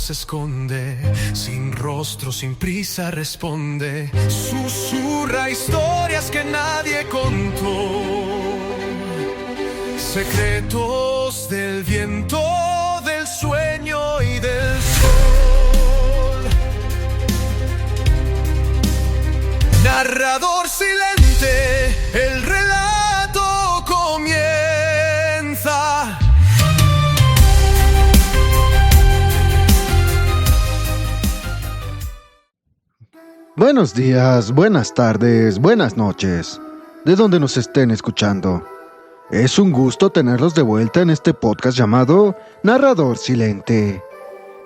se esconde, sin rostro, sin prisa responde, susurra historias que nadie contó, secretos del viento, del sueño y del sol. Narrador silente, el relato comienza. Buenos días, buenas tardes, buenas noches, de donde nos estén escuchando. Es un gusto tenerlos de vuelta en este podcast llamado Narrador Silente.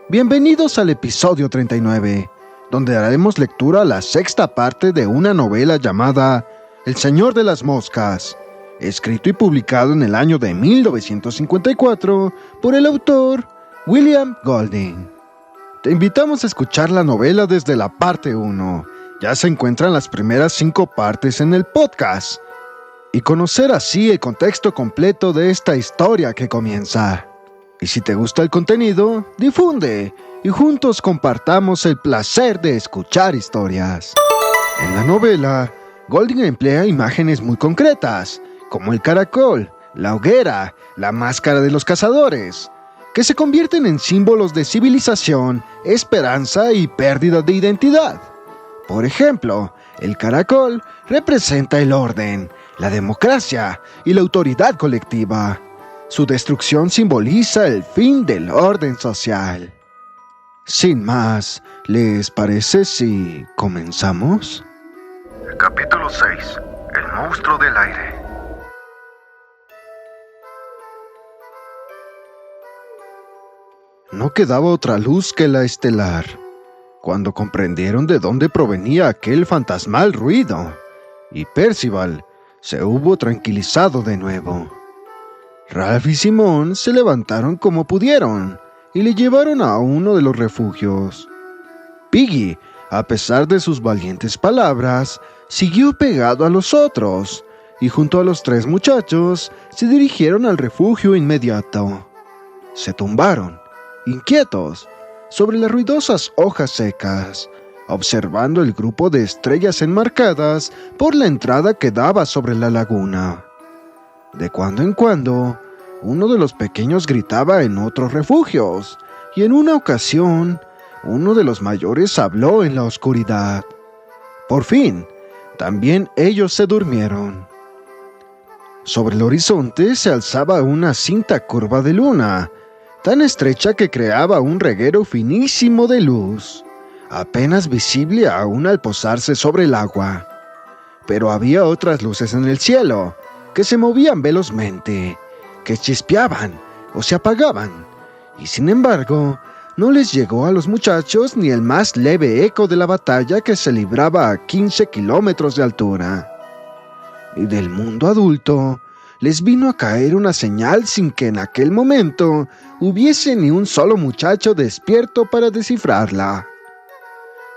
Bienvenidos al episodio 39, donde daremos lectura a la sexta parte de una novela llamada El Señor de las Moscas, escrito y publicado en el año de 1954 por el autor William Golding. Te invitamos a escuchar la novela desde la parte 1. Ya se encuentran las primeras 5 partes en el podcast. Y conocer así el contexto completo de esta historia que comienza. Y si te gusta el contenido, difunde y juntos compartamos el placer de escuchar historias. En la novela, Golding emplea imágenes muy concretas, como el caracol, la hoguera, la máscara de los cazadores, que se convierten en símbolos de civilización, esperanza y pérdida de identidad. Por ejemplo, el caracol representa el orden, la democracia y la autoridad colectiva. Su destrucción simboliza el fin del orden social. Sin más, ¿les parece si comenzamos? Capítulo 6. El monstruo del aire. No quedaba otra luz que la estelar. Cuando comprendieron de dónde provenía aquel fantasmal ruido, y Percival se hubo tranquilizado de nuevo. Ralph y Simón se levantaron como pudieron y le llevaron a uno de los refugios. Piggy, a pesar de sus valientes palabras, siguió pegado a los otros, y junto a los 3 muchachos se dirigieron al refugio inmediato. Se tumbaron, inquietos, sobre las ruidosas hojas secas, observando el grupo de estrellas enmarcadas por la entrada que daba sobre la laguna. De cuando en cuando, uno de los pequeños gritaba en otros refugios, y en una ocasión, uno de los mayores habló en la oscuridad. Por fin, también ellos se durmieron. Sobre el horizonte se alzaba una cinta curva de luna, tan estrecha que creaba un reguero finísimo de luz, apenas visible aún al posarse sobre el agua. Pero había otras luces en el cielo, que se movían velozmente, que chispeaban o se apagaban, y sin embargo, no les llegó a los muchachos ni el más leve eco de la batalla que se libraba a 15 kilómetros de altura. Y del mundo adulto, les vino a caer una señal sin que en aquel momento hubiese ni un solo muchacho despierto para descifrarla.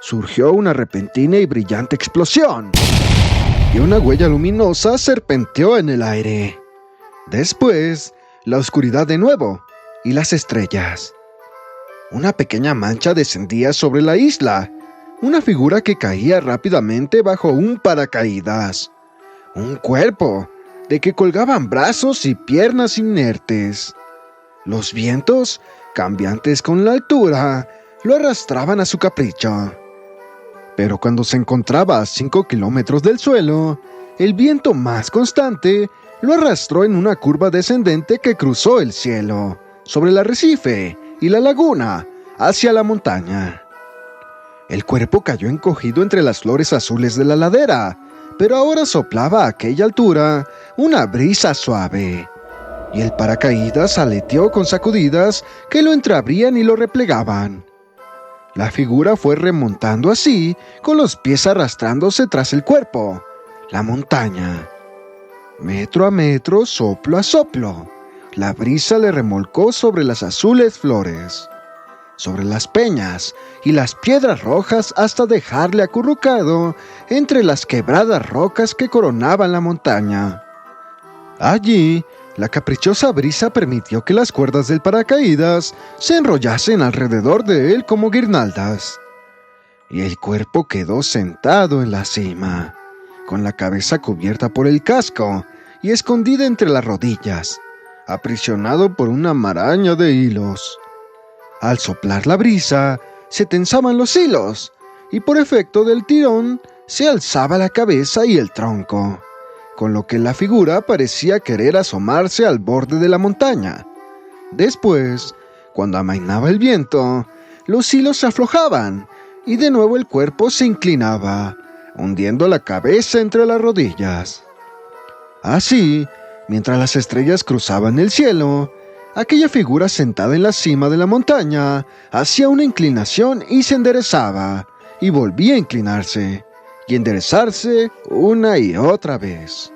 Surgió una repentina y brillante explosión, y una huella luminosa serpenteó en el aire. Después, la oscuridad de nuevo, y las estrellas. Una pequeña mancha descendía sobre la isla, una figura que caía rápidamente bajo un paracaídas. Un cuerpo, de que colgaban brazos y piernas inertes. Los vientos, cambiantes con la altura, lo arrastraban a su capricho. Pero cuando se encontraba a 5 kilómetros del suelo, el viento más constante lo arrastró en una curva descendente que cruzó el cielo, sobre el arrecife y la laguna, hacia la montaña. El cuerpo cayó encogido entre las flores azules de la ladera, pero ahora soplaba a aquella altura una brisa suave, y el paracaídas aleteó con sacudidas que lo entreabrían y lo replegaban. La figura fue remontando así, con los pies arrastrándose tras el cuerpo, la montaña. Metro a metro, soplo a soplo, la brisa le remolcó sobre las azules flores, sobre las peñas y las piedras rojas hasta dejarle acurrucado entre las quebradas rocas que coronaban la montaña. Allí, La caprichosa brisa permitió que las cuerdas del paracaídas se enrollasen alrededor de él como guirnaldas. Y el cuerpo quedó sentado en la cima, con la cabeza cubierta por el casco y escondida entre las rodillas, aprisionado por una maraña de hilos. Al soplar la brisa, se tensaban los hilos, y por efecto del tirón, se alzaba la cabeza y el tronco, con lo que la figura parecía querer asomarse al borde de la montaña. Después, cuando amainaba el viento, los hilos se aflojaban, y de nuevo el cuerpo se inclinaba, hundiendo la cabeza entre las rodillas. Así, mientras las estrellas cruzaban el cielo, aquella figura sentada en la cima de la montaña hacía una inclinación y se enderezaba, y volvía a inclinarse, y enderezarse una y otra vez.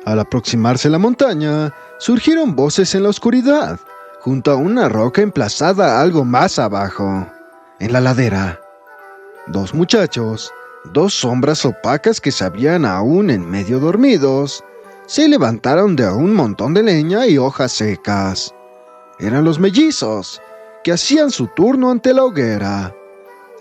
Al aproximarse la montaña, surgieron voces en la oscuridad, junto a una roca emplazada algo más abajo, en la ladera. Dos muchachos, dos sombras opacas que se habían aún en medio dormidos, se levantaron de un montón de leña y hojas secas. Eran los mellizos, que hacían su turno ante la hoguera.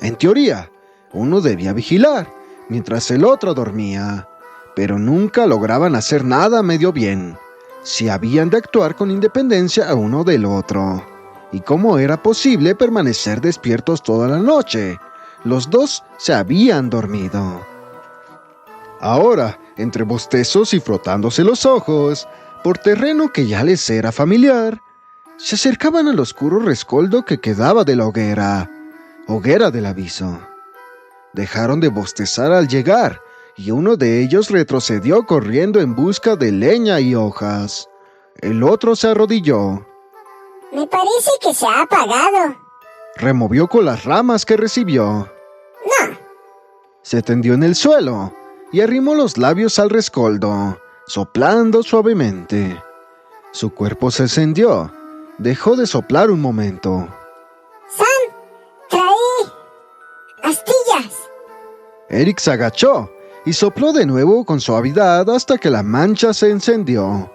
En teoría, uno debía vigilar, mientras el otro dormía, pero nunca lograban hacer nada medio bien, si habían de actuar con independencia uno del otro. ¿Y cómo era posible permanecer despiertos toda la noche? Los dos se habían dormido. Ahora, entre bostezos y frotándose los ojos, por terreno que ya les era familiar, se acercaban al oscuro rescoldo que quedaba de la hoguera del aviso. Dejaron de bostezar al llegar, y uno de ellos retrocedió corriendo en busca de leña y hojas. El otro se arrodilló. Me parece que se ha apagado. Removió con las ramas que recibió. No. Se tendió en el suelo y arrimó los labios al rescoldo, soplando suavemente. Su cuerpo se encendió. Dejó de soplar un momento. Sam, traí astillas. Eric se agachó y sopló de nuevo con suavidad hasta que la mancha se encendió.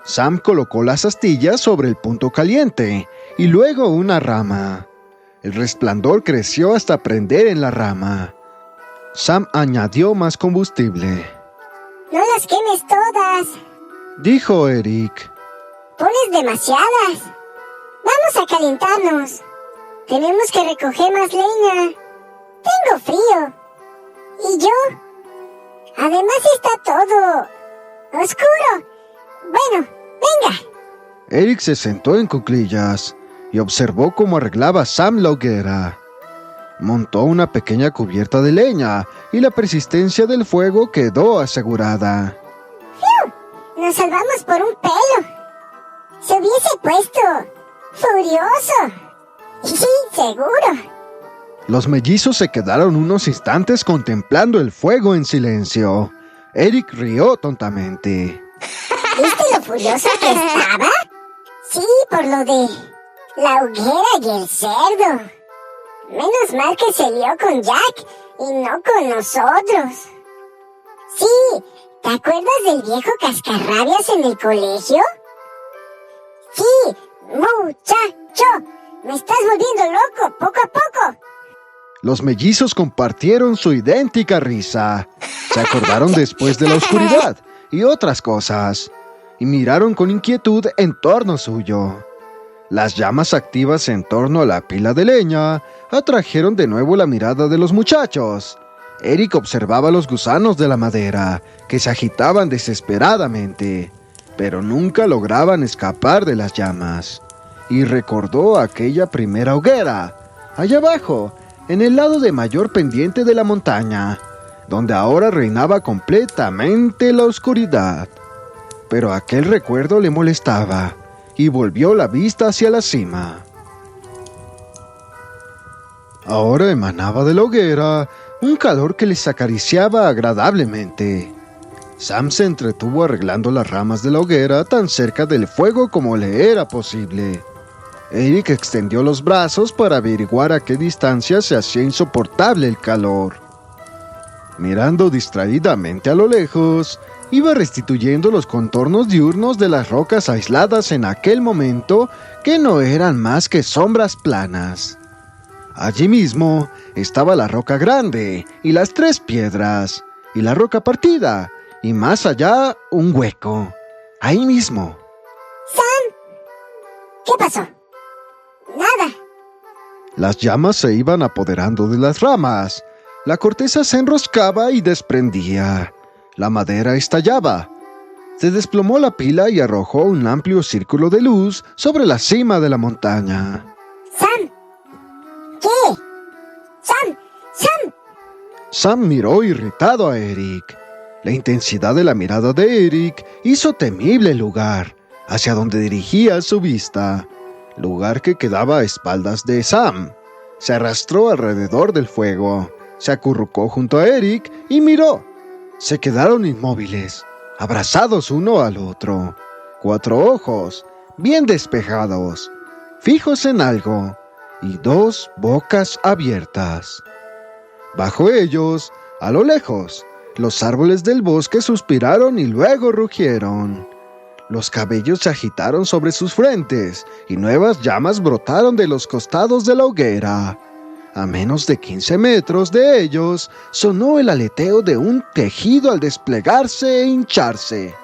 Sam colocó las astillas sobre el punto caliente y luego una rama. El resplandor creció hasta prender en la rama. Sam añadió más combustible. No las quemes todas. Dijo Eric. Pones demasiadas. Vamos a calentarnos. Tenemos que recoger más leña. Tengo frío. ¿Y yo? Además está todo oscuro. Bueno, venga. Eric se sentó en cuclillas y observó cómo arreglaba Sam la hoguera. Montó una pequeña cubierta de leña y la persistencia del fuego quedó asegurada. ¡Fiu! Nos salvamos por un pelo. Se hubiese puesto furioso. Sí, seguro. Los mellizos se quedaron unos instantes contemplando el fuego en silencio. Eric rió tontamente. ¿Viste lo furioso que estaba? Sí, por lo de la hoguera y el cerdo. Menos mal que se lió con Jack y no con nosotros. Sí, ¿te acuerdas del viejo cascarrabias en el colegio? Sí, muchacho, me estás volviendo loco poco a poco. Los mellizos compartieron su idéntica risa. Se acordaron después de la oscuridad y otras cosas, y miraron con inquietud en torno suyo. Las llamas activas en torno a la pila de leña atrajeron de nuevo la mirada de los muchachos. Eric observaba los gusanos de la madera, que se agitaban desesperadamente, pero nunca lograban escapar de las llamas. Y recordó aquella primera hoguera, allá abajo, en el lado de mayor pendiente de la montaña, donde ahora reinaba completamente la oscuridad. Pero aquel recuerdo le molestaba, y volvió la vista hacia la cima. Ahora emanaba de la hoguera un calor que les acariciaba agradablemente. Sam se entretuvo arreglando las ramas de la hoguera tan cerca del fuego como le era posible. Eric extendió los brazos para averiguar a qué distancia se hacía insoportable el calor. Mirando distraídamente a lo lejos, iba restituyendo los contornos diurnos de las rocas aisladas en aquel momento que no eran más que sombras planas. Allí mismo estaba la roca grande y las 3 piedras, y la roca partida, y más allá un hueco. Ahí mismo. Sam, ¿qué pasó? Nada. Las llamas se iban apoderando de las ramas. La corteza se enroscaba y desprendía. La madera estallaba. Se desplomó la pila y arrojó un amplio círculo de luz sobre la cima de la montaña. Sam. ¿Qué? Sam. Sam miró irritado a Eric. La intensidad de la mirada de Eric hizo temible el lugar, hacia donde dirigía su vista. Lugar que quedaba a espaldas de Sam. Se arrastró alrededor del fuego, se acurrucó junto a Eric y miró. Se quedaron inmóviles, abrazados uno al otro. 4 ojos, bien despejados, fijos en algo, y 2 bocas abiertas. Bajo ellos, a lo lejos, los árboles del bosque suspiraron y luego rugieron. Los cabellos se agitaron sobre sus frentes y nuevas llamas brotaron de los costados de la hoguera. A menos de 15 metros de ellos sonó el aleteo de un tejido al desplegarse e hincharse.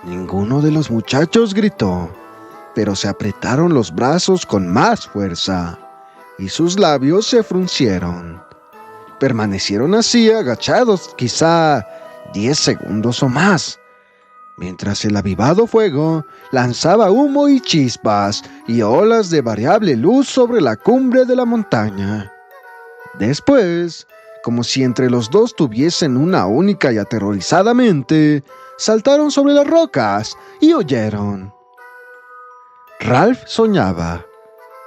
Ninguno de los muchachos gritó, pero se apretaron los brazos con más fuerza y sus labios se fruncieron. Permanecieron así agachados quizá 10 segundos o más, mientras el avivado fuego lanzaba humo y chispas y olas de variable luz sobre la cumbre de la montaña. Después, como si entre los dos tuviesen una única y aterrorizada mente, saltaron sobre las rocas y huyeron. Ralph soñaba.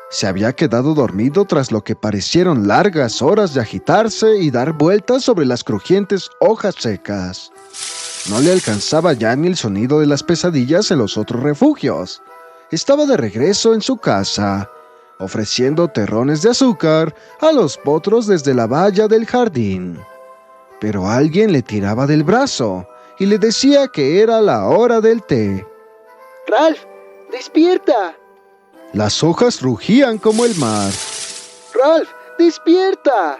Se había quedado dormido tras lo que parecieron largas horas de agitarse y dar vueltas sobre las crujientes hojas secas. No le alcanzaba ya ni el sonido de las pesadillas en los otros refugios. Estaba de regreso en su casa, ofreciendo terrones de azúcar a los potros desde la valla del jardín. Pero alguien le tiraba del brazo y le decía que era la hora del té. ¡Ralph, despierta! Las hojas rugían como el mar. ¡Ralph, despierta!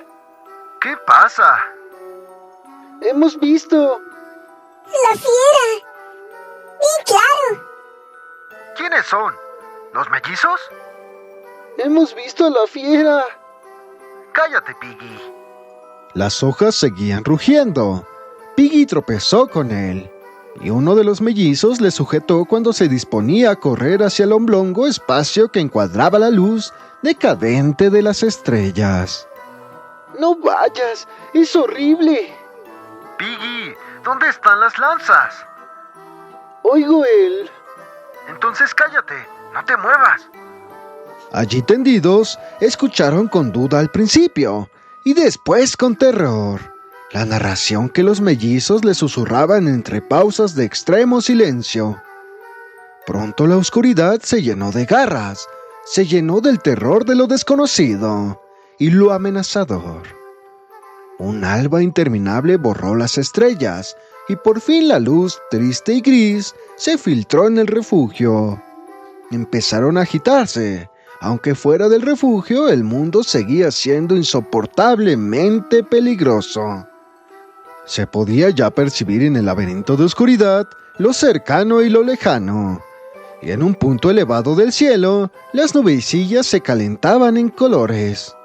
¿Qué pasa? Hemos visto... ¡La fiera! ¡Bien claro! ¿Quiénes son? ¿Los mellizos? ¡Hemos visto a la fiera! Cállate, Piggy. Las hojas seguían rugiendo. Piggy tropezó con él, y uno de los mellizos le sujetó cuando se disponía a correr hacia el oblongo espacio que encuadraba la luz decadente de las estrellas. ¡No vayas! ¡Es horrible! Piggy, ¿dónde están las lanzas? Oigo él. Entonces cállate, no te muevas. Allí tendidos, escucharon con duda al principio, y después con terror, la narración que los mellizos le susurraban entre pausas de extremo silencio. Pronto la oscuridad se llenó de garras, se llenó del terror de lo desconocido y lo amenazador. Un alba interminable borró las estrellas, y por fin la luz, triste y gris, se filtró en el refugio. Empezaron a agitarse. Aunque fuera del refugio, el mundo seguía siendo insoportablemente peligroso. Se podía ya percibir en el laberinto de oscuridad lo cercano y lo lejano, y en un punto elevado del cielo, las nubecillas se calentaban en colores.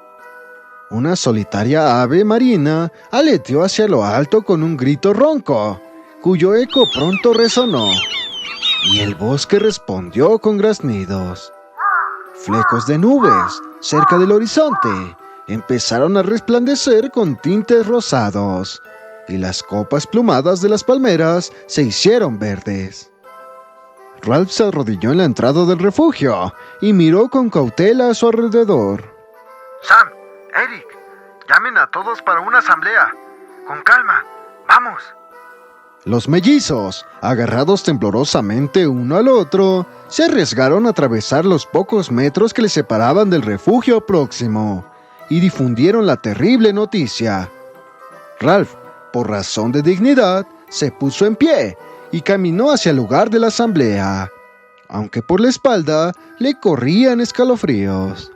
Una solitaria ave marina aleteó hacia lo alto con un grito ronco, cuyo eco pronto resonó, y el bosque respondió con graznidos. Flecos de nubes, cerca del horizonte, empezaron a resplandecer con tintes rosados, y las copas plumadas de las palmeras se hicieron verdes. Ralph se arrodilló en la entrada del refugio y miró con cautela a su alrededor. Sam, Eric, llamen a todos para una asamblea. Con calma, vamos. Los mellizos, agarrados temblorosamente uno al otro, se arriesgaron a atravesar los pocos metros que les separaban del refugio próximo y difundieron la terrible noticia. Ralph, por razón de dignidad, se puso en pie y caminó hacia el lugar de la asamblea, aunque por la espalda le corrían escalofríos.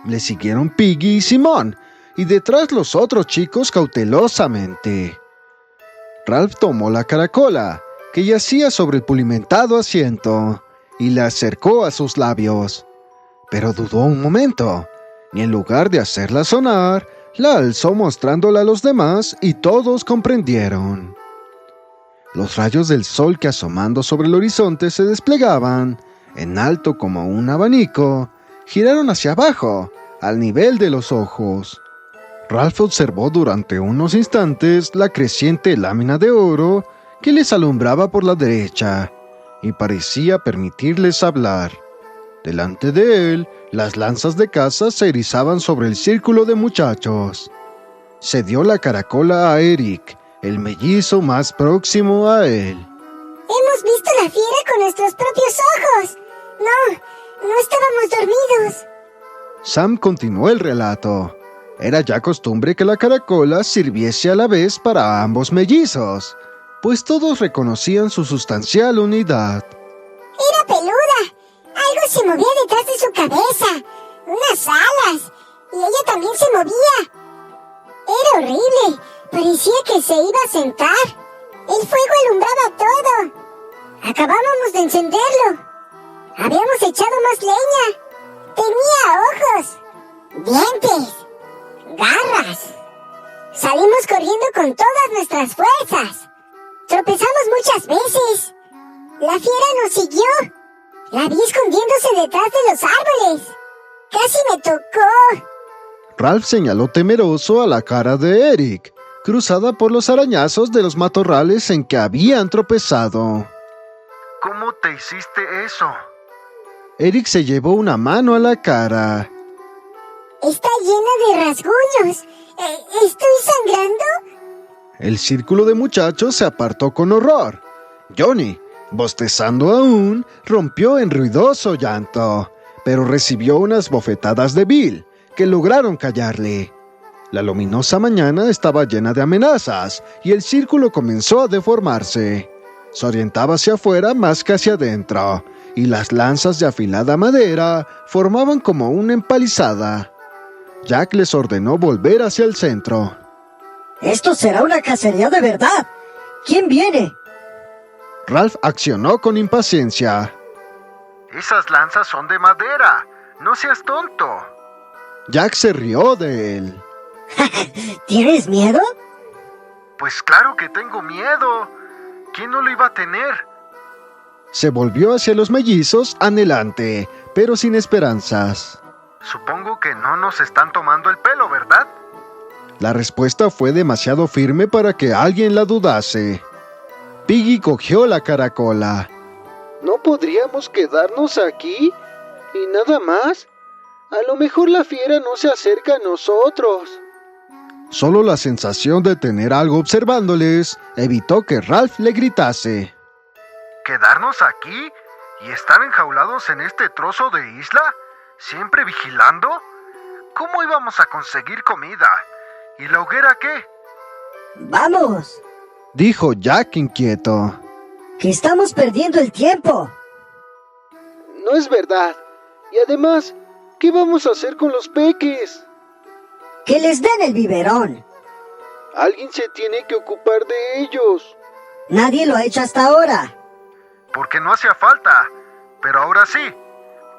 Le siguieron Piggy y Simón, y detrás los otros chicos cautelosamente. Ralph tomó la caracola, que yacía sobre el pulimentado asiento, y la acercó a sus labios. Pero dudó un momento, y en lugar de hacerla sonar, la alzó mostrándola a los demás y todos comprendieron. Los rayos del sol que asomando sobre el horizonte se desplegaban, en alto como un abanico, giraron hacia abajo, al nivel de los ojos. Ralph observó durante unos instantes la creciente lámina de oro que les alumbraba por la derecha, y parecía permitirles hablar. Delante de él, las lanzas de caza se erizaban sobre el círculo de muchachos. Se dio la caracola a Eric, el mellizo más próximo a él. Hemos visto la fiera con nuestros propios ojos. No estábamos dormidos. Sam continuó el relato. Era ya costumbre que la caracola sirviese a la vez para ambos mellizos, pues todos reconocían su sustancial unidad. Era peluda. Algo se movía detrás de su cabeza. Unas alas. Y ella también se movía. Era horrible. Parecía que se iba a sentar. El fuego alumbraba todo. Acabábamos de encenderlo. Habíamos echado más leña. Tenía ojos, dientes, garras. Salimos corriendo con todas nuestras fuerzas. Tropezamos muchas veces. La fiera nos siguió. La vi escondiéndose detrás de los árboles. Casi me tocó. Ralph señaló temeroso a la cara de Eric, cruzada por los arañazos de los matorrales en que habían tropezado. ¿Cómo te hiciste eso? Eric se llevó una mano a la cara. Está llena de rasguños. ¿Estoy sangrando? El círculo de muchachos se apartó con horror. Johnny, bostezando aún, rompió en ruidoso llanto, pero recibió unas bofetadas de Bill, que lograron callarle. La luminosa mañana estaba llena de amenazas, y el círculo comenzó a deformarse. Se orientaba hacia afuera más que hacia adentro, y las lanzas de afilada madera formaban como una empalizada. Jack les ordenó volver hacia el centro. ¡Esto será una cacería de verdad! ¿Quién viene? Ralph accionó con impaciencia. Esas lanzas son de madera. No seas tonto. Jack se rió de él. ¿Tienes miedo? Pues claro que tengo miedo. ¿Quién no lo iba a tener? Se volvió hacia los mellizos anhelante, pero sin esperanzas. Supongo que no nos están tomando el pelo, ¿verdad? La respuesta fue demasiado firme para que alguien la dudase. Piggy cogió la caracola. ¿No podríamos quedarnos aquí? ¿Y nada más? A lo mejor la fiera no se acerca a nosotros. Solo la sensación de tener algo observándoles evitó que Ralph le gritase. ¿Quedarnos aquí? ¿Y estar enjaulados en este trozo de isla? ¿Siempre vigilando? ¿Cómo íbamos a conseguir comida? ¿Y la hoguera qué? ¡Vamos! Dijo Jack inquieto. ¡Que estamos perdiendo el tiempo! No es verdad. Y además, ¿qué vamos a hacer con los peques? ¡Que les den el biberón! Alguien se tiene que ocupar de ellos. Nadie lo ha hecho hasta ahora. Porque no hacía falta. Pero ahora sí.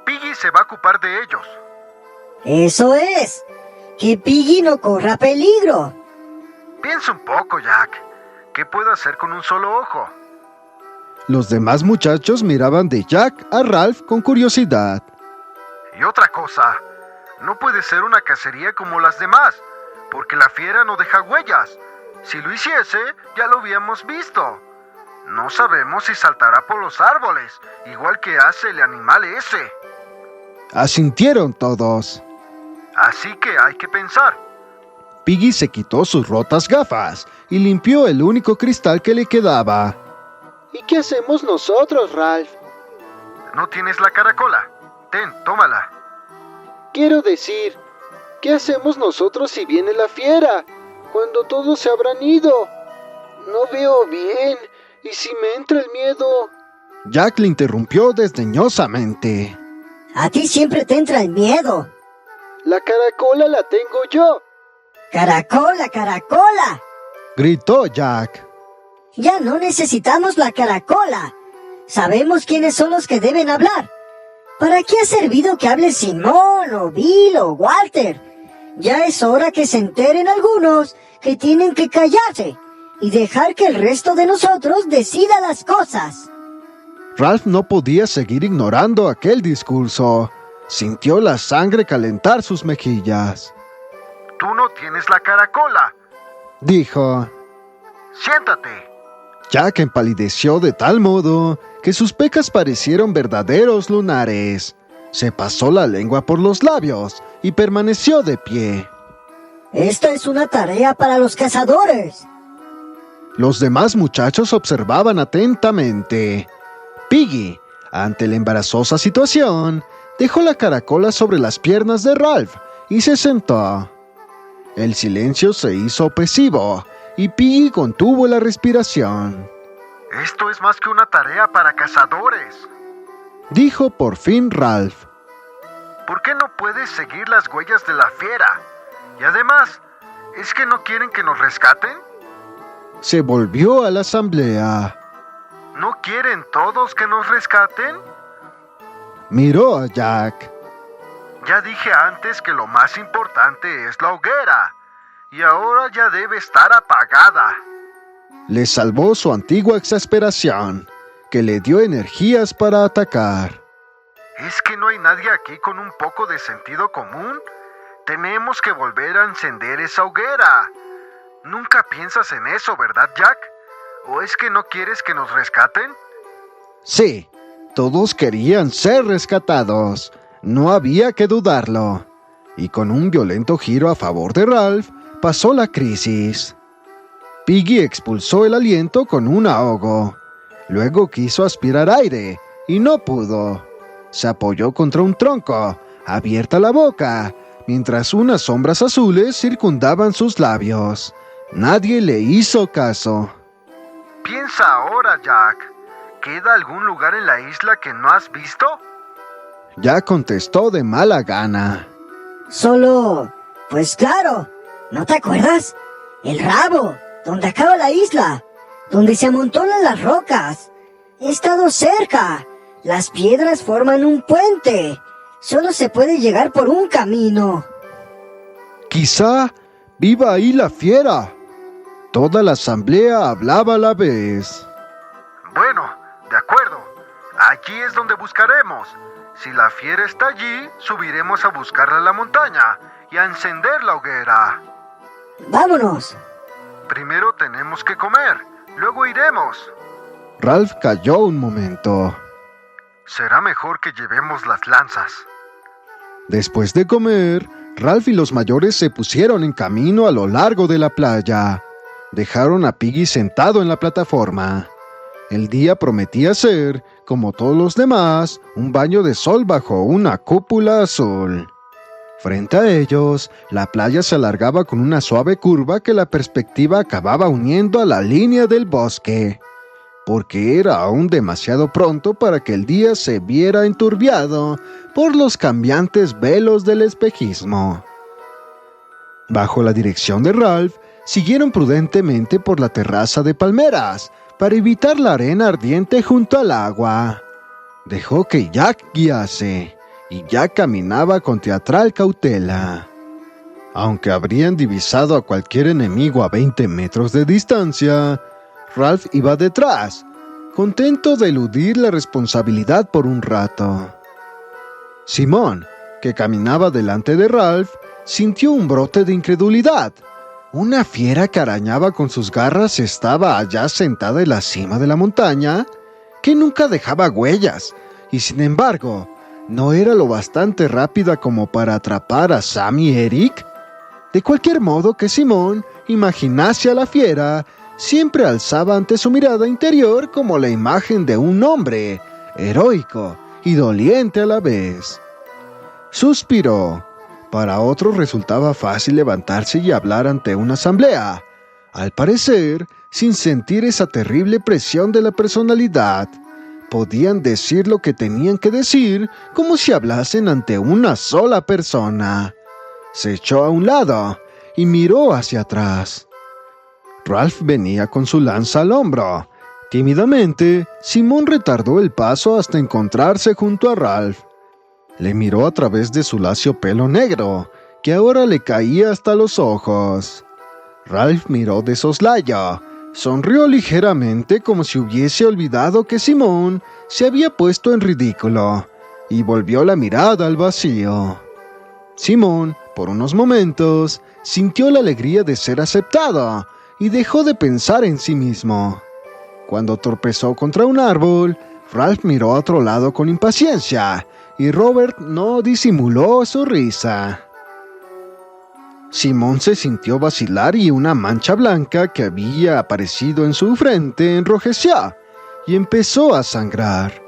Piggy se va a ocupar de ellos. ¡Eso es! ¡Que Piggy no corra peligro! Piensa un poco, Jack. ¿Qué puedo hacer con un solo ojo? Los demás muchachos miraban de Jack a Ralph con curiosidad. Y otra cosa, no puede ser una cacería como las demás, porque la fiera no deja huellas. Si lo hiciese, ya lo habíamos visto. No sabemos si saltará por los árboles, igual que hace el animal ese. Asintieron todos. Así que hay que pensar. Piggy se quitó sus rotas gafas y limpió el único cristal que le quedaba. ¿Y qué hacemos nosotros, Ralph? ¿No tienes la caracola? Ten, tómala. Quiero decir, ¿qué hacemos nosotros si viene la fiera? Cuando todos se habrán ido. No veo bien. ¿Y si me entra el miedo? Jack le interrumpió desdeñosamente. A ti siempre te entra el miedo. La caracola la tengo yo. ¡Caracola, caracola! Gritó Jack. Ya no necesitamos la caracola. Sabemos quiénes son los que deben hablar. ¿Para qué ha servido que hable Simón, o Bill, o Walter? Ya es hora que se enteren algunos que tienen que callarse y dejar que el resto de nosotros decida las cosas. Ralph no podía seguir ignorando aquel discurso. Sintió la sangre calentar sus mejillas. Tú no tienes la caracola. Dijo. Siéntate. Jack empalideció de tal modo que sus pecas parecieron verdaderos lunares. Se pasó la lengua por los labios y permaneció de pie. Esta es una tarea para los cazadores. Los demás muchachos observaban atentamente. Piggy, ante la embarazosa situación, dejó la caracola sobre las piernas de Ralph y se sentó. El silencio se hizo opresivo y Piggy contuvo la respiración. Esto es más que una tarea para cazadores. Dijo por fin Ralph. ¿Por qué no puedes seguir las huellas de la fiera? Y además, ¿es que no quieren que nos rescaten? Se volvió a la asamblea. ¿No quieren todos que nos rescaten? Miró a Jack. Ya dije antes que lo más importante es la hoguera. Y ahora ya debe estar apagada. Le salvó su antigua exasperación, que le dio energías para atacar. ¿Es que no hay nadie aquí con un poco de sentido común? Tenemos que volver a encender esa hoguera. Nunca piensas en eso, ¿verdad, Jack? ¿O es que no quieres que nos rescaten? Sí, todos querían ser rescatados. No había que dudarlo. Y con un violento giro a favor de Ralph, pasó la crisis. Piggy expulsó el aliento con un ahogo. Luego quiso aspirar aire y no pudo. Se apoyó contra un tronco, abierta la boca, mientras unas sombras azules circundaban sus labios. Nadie le hizo caso. Piensa ahora, Jack. ¿Queda algún lugar en la isla que no has visto? Jack contestó de mala gana. Solo... pues claro, ¿no te acuerdas? El rabo, donde acaba la isla, donde se amontonan las rocas. He estado cerca. Las piedras forman un puente. Solo se puede llegar por un camino. Quizá viva ahí la fiera. Toda la asamblea hablaba a la vez. Bueno, de acuerdo. Allí es donde buscaremos. Si la fiera está allí, subiremos a buscarla a la montaña y a encender la hoguera. ¡Vámonos! Primero tenemos que comer, luego iremos. Ralph calló un momento. Será mejor que llevemos las lanzas. Después de comer, Ralph y los mayores se pusieron en camino a lo largo de la playa. Dejaron a Piggy sentado en la plataforma. El día prometía ser, como todos los demás, un baño de sol bajo una cúpula azul. Frente a ellos, la playa se alargaba con una suave curva que la perspectiva acababa uniendo a la línea del bosque, porque era aún demasiado pronto para que el día se viera enturbiado por los cambiantes velos del espejismo. Bajo la dirección de Ralph, siguieron prudentemente por la terraza de palmeras, para evitar la arena ardiente junto al agua. Dejó que Jack guiase, y Jack caminaba con teatral cautela. Aunque habrían divisado a cualquier enemigo a 20 metros de distancia, Ralph iba detrás, contento de eludir la responsabilidad por un rato. Simón, que caminaba delante de Ralph, sintió un brote de incredulidad. Una fiera que arañaba con sus garras estaba allá sentada en la cima de la montaña, que nunca dejaba huellas, y sin embargo, ¿no era lo bastante rápida como para atrapar a Sam y Eric? De cualquier modo que Simón imaginase a la fiera, siempre alzaba ante su mirada interior como la imagen de un hombre, heroico y doliente a la vez. Suspiró. Para otros resultaba fácil levantarse y hablar ante una asamblea. Al parecer, sin sentir esa terrible presión de la personalidad. Podían decir lo que tenían que decir como si hablasen ante una sola persona. Se echó a un lado y miró hacia atrás. Ralph venía con su lanza al hombro. Tímidamente, Simón retardó el paso hasta encontrarse junto a Ralph. Le miró a través de su lacio pelo negro, que ahora le caía hasta los ojos. Ralph miró de soslayo, sonrió ligeramente como si hubiese olvidado que Simón se había puesto en ridículo, y volvió la mirada al vacío. Simón, por unos momentos, sintió la alegría de ser aceptado, y dejó de pensar en sí mismo. Cuando tropezó contra un árbol, Ralph miró a otro lado con impaciencia, y Robert no disimuló su risa. Simón se sintió vacilar y una mancha blanca que había aparecido en su frente enrojeció y empezó a sangrar.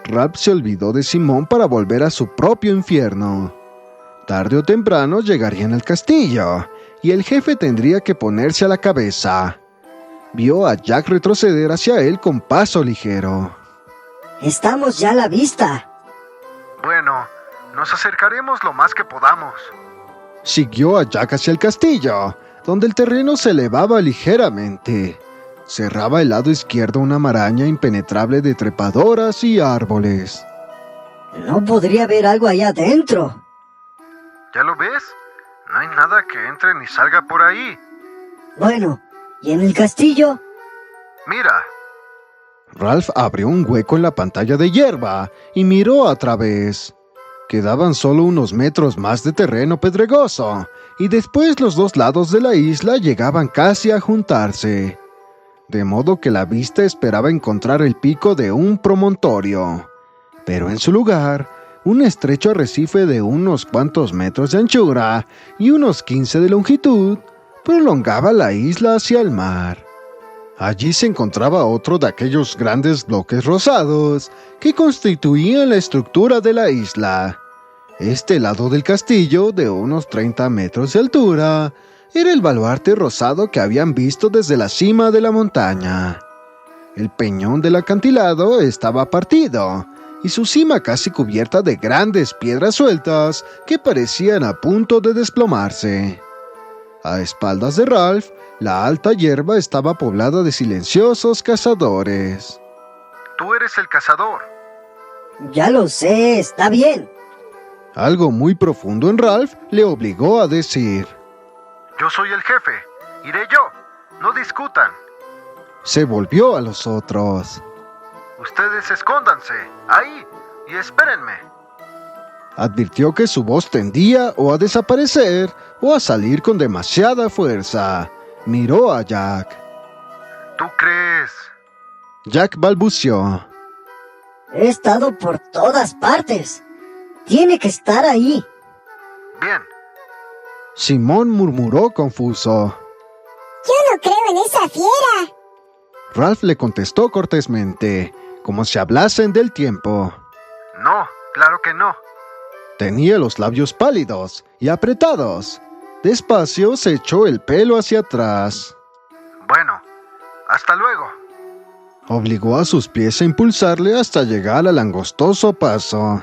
Ralph se olvidó de Simón para volver a su propio infierno. Tarde o temprano llegarían al castillo y el jefe tendría que ponerse a la cabeza. Vio a Jack retroceder hacia él con paso ligero. Estamos ya a la vista. Bueno, nos acercaremos lo más que podamos. Siguió a Jack hacia el castillo, donde el terreno se elevaba ligeramente. Cerraba el lado izquierdo una maraña impenetrable de trepadoras y árboles. No podría haber algo allá adentro. ¿Ya lo ves? No hay nada que entre ni salga por ahí. Bueno, ¿y en el castillo? Mira. Ralph abrió un hueco en la pantalla de hierba y miró a través. Quedaban solo unos metros más de terreno pedregoso, y después los dos lados de la isla llegaban casi a juntarse, de modo que la vista esperaba encontrar el pico de un promontorio. Pero en su lugar, un estrecho arrecife de unos cuantos metros de anchura y unos 15 de longitud prolongaba la isla hacia el mar. Allí se encontraba otro de aquellos grandes bloques rosados que constituían la estructura de la isla. Este lado del castillo, de unos 30 metros de altura, era el baluarte rosado que habían visto desde la cima de la montaña. El peñón del acantilado estaba partido, y su cima casi cubierta de grandes piedras sueltas que parecían a punto de desplomarse. A espaldas de Ralph, la alta hierba estaba poblada de silenciosos cazadores. Tú eres el cazador. Ya lo sé, está bien. Algo muy profundo en Ralph le obligó a decir: Yo soy el jefe. Iré yo. No discutan. Se volvió a los otros. Ustedes escóndanse. Ahí. Y espérenme. Advirtió que su voz tendía o a desaparecer o a salir con demasiada fuerza. Miró a Jack. ¿Tú crees? Jack balbuceó. He estado por todas partes. Tiene que estar ahí. Bien. Simón murmuró confuso. Yo no creo en esa fiera. Ralph le contestó cortésmente, como si hablasen del tiempo. No, claro que no. Tenía los labios pálidos y apretados. Despacio se echó el pelo hacia atrás. Bueno, hasta luego. Obligó a sus pies a impulsarle hasta llegar al angostoso paso.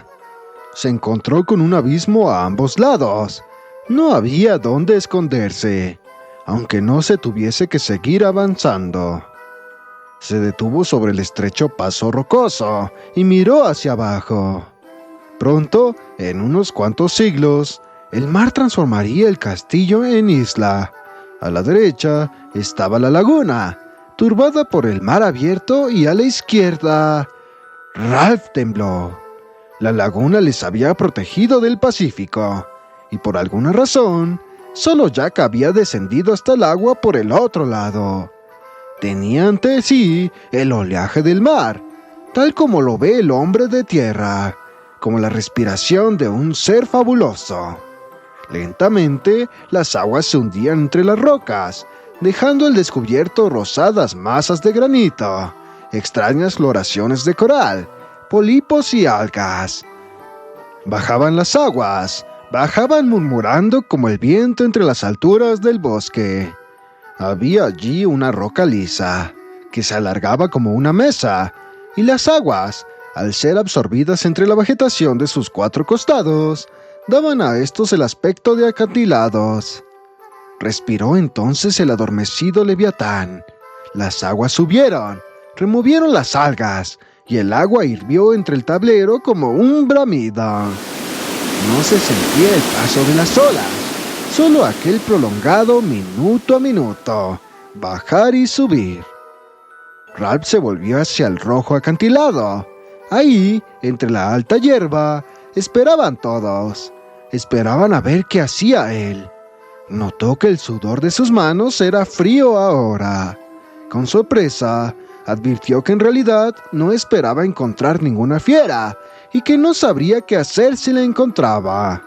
Se encontró con un abismo a ambos lados. No había dónde esconderse, aunque no se tuviese que seguir avanzando. Se detuvo sobre el estrecho paso rocoso y miró hacia abajo. Pronto, en unos cuantos siglos, el mar transformaría el castillo en isla. A la derecha estaba la laguna, turbada por el mar abierto, y a la izquierda... Ralph tembló. La laguna les había protegido del Pacífico, y por alguna razón, solo Jack había descendido hasta el agua por el otro lado. Tenía ante sí el oleaje del mar, tal como lo ve el hombre de tierra, como la respiración de un ser fabuloso. Lentamente, las aguas se hundían entre las rocas, dejando al descubierto rosadas masas de granito, extrañas floraciones de coral, pólipos y algas. Bajaban las aguas, bajaban murmurando como el viento entre las alturas del bosque. había allí una roca lisa, que se alargaba como una mesa, y las aguas, al ser absorbidas entre la vegetación de sus 4 costados, daban a estos el aspecto de acantilados. Respiró entonces el adormecido Leviatán. Las aguas subieron, removieron las algas, y el agua hirvió entre el tablero como un bramido. No se sentía el paso de las olas, solo aquel prolongado minuto a minuto, bajar y subir. Ralph se volvió hacia el rojo acantilado. Ahí, entre la alta hierba, esperaban todos. Esperaban a ver qué hacía él. Notó que el sudor de sus manos era frío ahora. Con sorpresa, advirtió que en realidad no esperaba encontrar ninguna fiera y que no sabría qué hacer si la encontraba.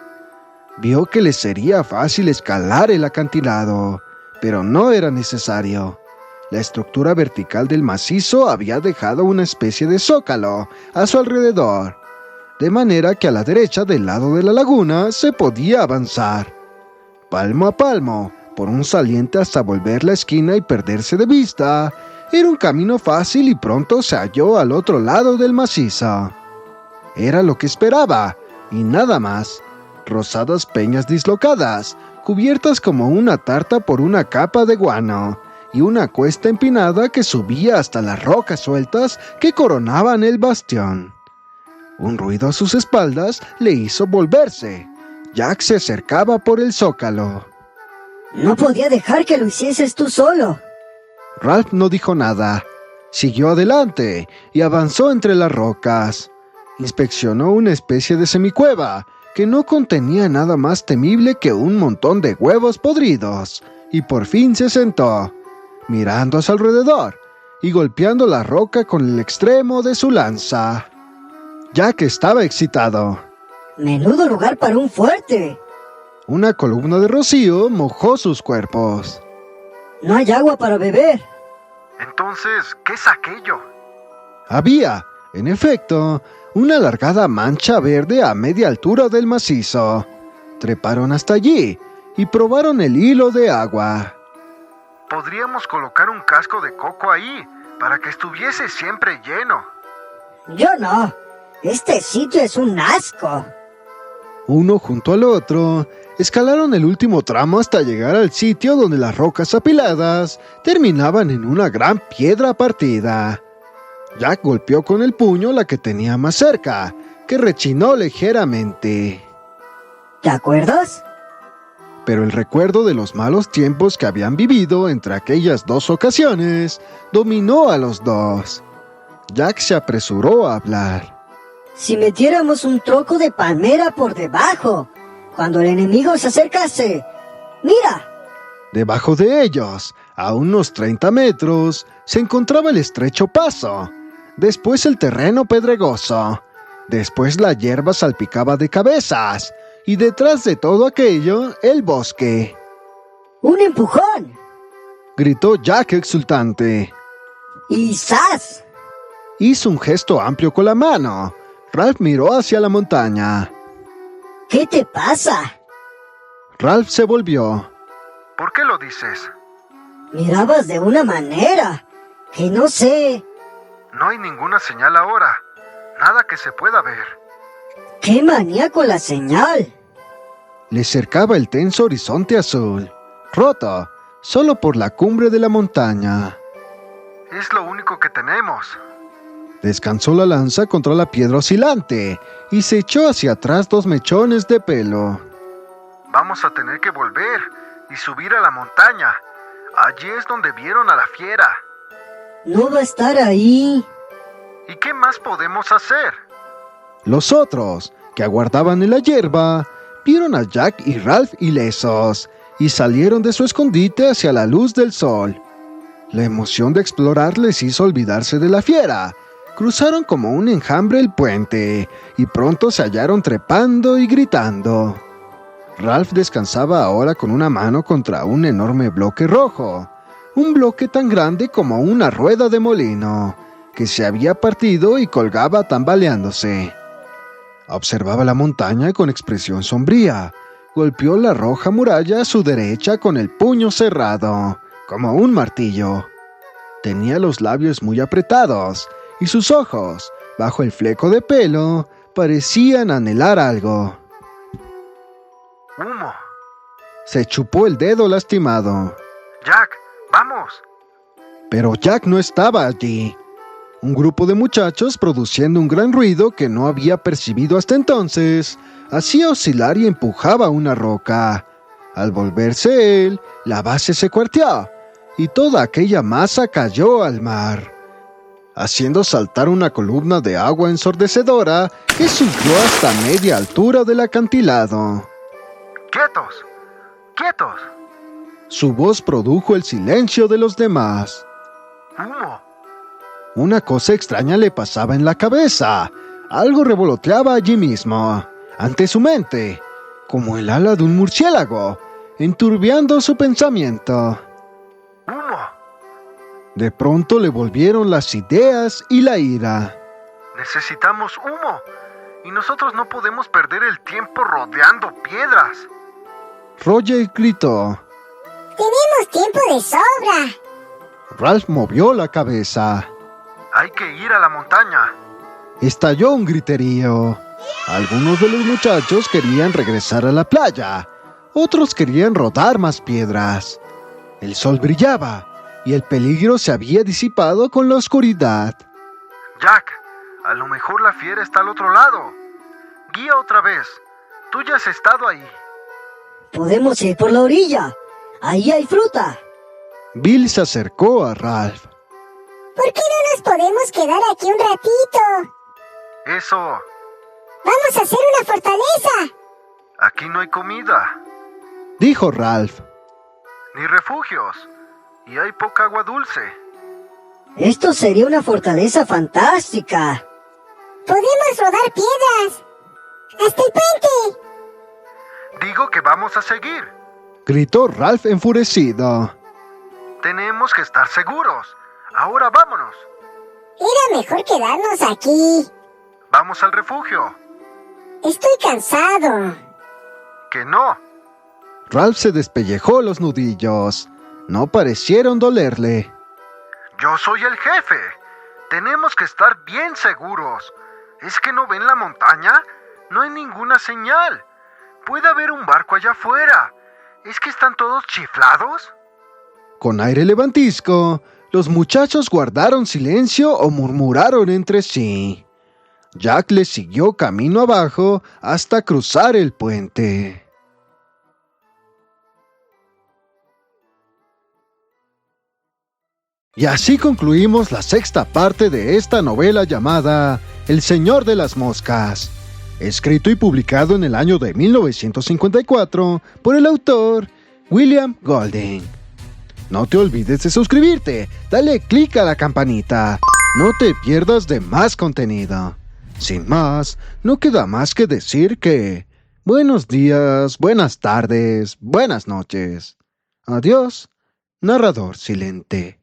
Vio que le sería fácil escalar el acantilado, pero no era necesario. La estructura vertical del macizo había dejado una especie de zócalo a su alrededor, de manera que a la derecha del lado de la laguna se podía avanzar. Palmo a palmo, por un saliente hasta volver la esquina y perderse de vista, era un camino fácil y pronto se halló al otro lado del macizo. Era lo que esperaba, y nada más. Rosadas peñas dislocadas, cubiertas como una tarta por una capa de guano, y una cuesta empinada que subía hasta las rocas sueltas que coronaban el bastión. Un ruido a sus espaldas le hizo volverse. Jack se acercaba por el zócalo. No podía dejar que lo hicieses tú solo. Ralph no dijo nada. Siguió adelante y avanzó entre las rocas. Inspeccionó una especie de semicueva que no contenía nada más temible que un montón de huevos podridos, y por fin se sentó, mirando a su alrededor y golpeando la roca con el extremo de su lanza. Jack estaba excitado. Menudo lugar para un fuerte. Una columna de rocío mojó sus cuerpos. No hay agua para beber. Entonces, ¿qué es aquello? Había, en efecto, una alargada mancha verde a media altura del macizo. Treparon hasta allí y probaron el hilo de agua. Podríamos colocar un casco de coco ahí, para que estuviese siempre lleno. Yo no. Este sitio es un asco. Uno junto al otro, escalaron el último tramo hasta llegar al sitio donde las rocas apiladas terminaban en una gran piedra partida. Jack golpeó con el puño la que tenía más cerca, que rechinó ligeramente. ¿Te acuerdas? Pero el recuerdo de los malos tiempos que habían vivido entre aquellas 2 ocasiones dominó a los dos. Jack se apresuró a hablar. Si metiéramos un troco de palmera por debajo, cuando el enemigo se acercase. ¡Mira! Debajo de ellos, a unos 30 metros, se encontraba el estrecho paso. Después el terreno pedregoso. Después la hierba salpicaba de cabezas. Y detrás de todo aquello, el bosque. ¡Un empujón! Gritó Jack exultante. ¡Y ¡zas! Hizo un gesto amplio con la mano. Ralph miró hacia la montaña. ¿Qué te pasa? Ralph se volvió. ¿Por qué lo dices? Mirabas de una manera que no sé. No hay ninguna señal ahora. Nada que se pueda ver. ¡Qué manía con la señal! Le cercaba el tenso horizonte azul, roto solo por la cumbre de la montaña. Es lo único que tenemos. Descansó la lanza contra la piedra oscilante y se echó hacia atrás 2 mechones de pelo. Vamos a tener que volver y subir a la montaña. Allí es donde vieron a la fiera. No va a estar ahí. ¿Y qué más podemos hacer? Los otros, que aguardaban en la hierba, vieron a Jack y Ralph ilesos y salieron de su escondite hacia la luz del sol. La emoción de explorar les hizo olvidarse de la fiera. Cruzaron como un enjambre el puente y pronto se hallaron trepando y gritando. Ralph descansaba ahora con una mano contra un enorme bloque rojo, un bloque tan grande como una rueda de molino, que se había partido y colgaba tambaleándose. Observaba la montaña con expresión sombría. Golpeó la roja muralla a su derecha con el puño cerrado como un martillo. Tenía los labios muy apretados y sus ojos, bajo el fleco de pelo, parecían anhelar algo. Humo. Se chupó el dedo lastimado, Jack, vamos. pero Jack no estaba allí. Un grupo de muchachos, produciendo un gran ruido que no había percibido hasta entonces, hacía oscilar y empujaba una roca. Al volverse él, la base se cuarteó y toda aquella masa cayó al mar, haciendo saltar una columna de agua ensordecedora que subió hasta media altura del acantilado. ¡Quietos! ¡Quietos! Su voz produjo el silencio de los demás. ¡Humo! Una cosa extraña le pasaba en la cabeza. Algo revoloteaba allí mismo, ante su mente, como el ala de un murciélago, enturbiando su pensamiento. ¡Humo! De pronto le volvieron las ideas y la ira. Necesitamos humo. Y nosotros no podemos perder el tiempo rodeando piedras. Roger gritó. Tenemos tiempo de sobra. Ralph movió la cabeza. Hay que ir a la montaña. Estalló un griterío. Algunos de los muchachos querían regresar a la playa. Otros querían rodar más piedras. El sol brillaba y el peligro se había disipado con la oscuridad. Jack, a lo mejor la fiera está al otro lado. Guía otra vez. Tú ya has estado ahí. Podemos ir por la orilla. Ahí hay fruta. Bill se acercó a Ralph. ¿Por qué no nos podemos quedar aquí un ratito? Eso. Vamos a hacer una fortaleza. Aquí no hay comida. Dijo Ralph. Ni refugios. Y hay poca agua dulce. Esto sería una fortaleza fantástica. Podemos rodar piedras. ¡Hasta el puente! Digo que vamos a seguir. Gritó Ralph enfurecido. Tenemos que estar seguros. Ahora vámonos. Era mejor quedarnos aquí. Vamos al refugio. Estoy cansado. Que no. Ralph se despellejó los nudillos. No parecieron dolerle. Yo soy el jefe. Tenemos que estar bien seguros. ¿Es que no ven la montaña? No hay ninguna señal. Puede haber un barco allá afuera. ¿Es que están todos chiflados? Con aire levantisco, los muchachos guardaron silencio o murmuraron entre sí. Jack les siguió camino abajo hasta cruzar el puente. Y así concluimos la sexta parte de esta novela llamada El Señor de las Moscas, escrito y publicado en el año de 1954 por el autor William Golding. No te olvides de suscribirte, dale click a la campanita, no te pierdas de más contenido. Sin más, no queda más que decir que buenos días, buenas tardes, buenas noches. Adiós, narrador silente.